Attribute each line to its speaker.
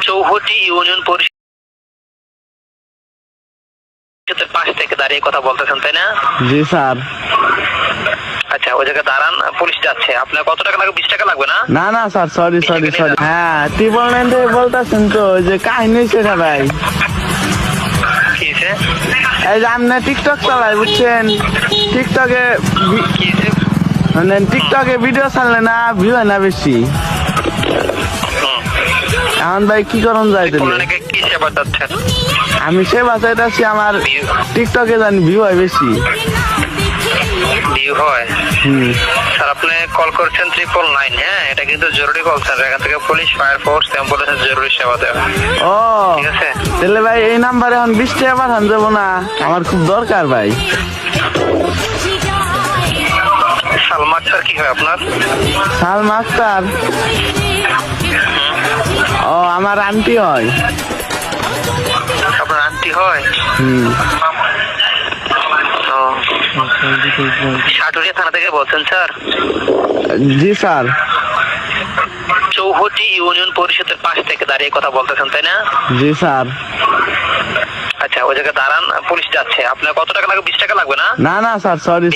Speaker 1: চৌহটি union পরিষদের পাশ থেকে দাঁড়িয়ে কথা বলতেছেন, তাই না?
Speaker 2: জি স্যার।
Speaker 1: আচ্ছা, ওই জায়গায় দাঁড়ান, পুলিশ যাচ্ছে। আপনার কত টাকা লাগবে? 20 টাকা লাগবে না?
Speaker 2: না না স্যার, সরি। হ্যাঁ, 999 থেকে বলতেছেন তো, ওই যে কাহিনী হয়েছে না ভাই।
Speaker 1: কি হয়েছে?
Speaker 2: এই যে আপনি টিকটক চালাই, বুঝছেন? টিকটকে
Speaker 1: কি হয়েছে?
Speaker 2: মানে টিকটকে ভিডিও ছাড়লে না ভিউ হয় না বেশি। এখন ভাই কি করুন যায়?
Speaker 1: কি সেবা যাচ্ছেন?
Speaker 2: আমি সেবা চাইতেছি, আমার টিকটকে জানি ভিউ হয় বেশি।
Speaker 1: ভিউ হয়? স্যার, আপনি কল করছেন 999। হ্যাঁ, এটা কিন্তু জরুরি কল সেন্টার। এখান থেকে পুলিশ, ফায়ার ফোর্স, অ্যাম্বুলেন্স জরুরি সেবা দেয়।
Speaker 2: ও
Speaker 1: ঠিক আছে।
Speaker 2: তাহলে ভাই এই নাম্বারে এখন 20 টাকা পাঠান যাবো না? আমার খুব দরকার ভাই।
Speaker 1: সালমা আক্তার কি হয় আপনার?
Speaker 2: সালমা আক্তার? ও আমার আন্টি হয়।
Speaker 1: আপনার আন্টি হয়? সাটুরিয়া থানা থেকে বলছেন স্যার?
Speaker 2: জি স্যার।
Speaker 1: চৌহটি ইউনিয়ন পরিষদের পাশ থেকে দাঁড়িয়ে কথা বলতেছেন, তাই না?
Speaker 2: জি স্যার।
Speaker 1: আচ্ছা, ওই জায়গায় দাঁড়ান, পুলিশ যাচ্ছে। আপনার কত টাকা লাগবে? 20 টাকা লাগবে না?
Speaker 2: না না স্যার, সরি।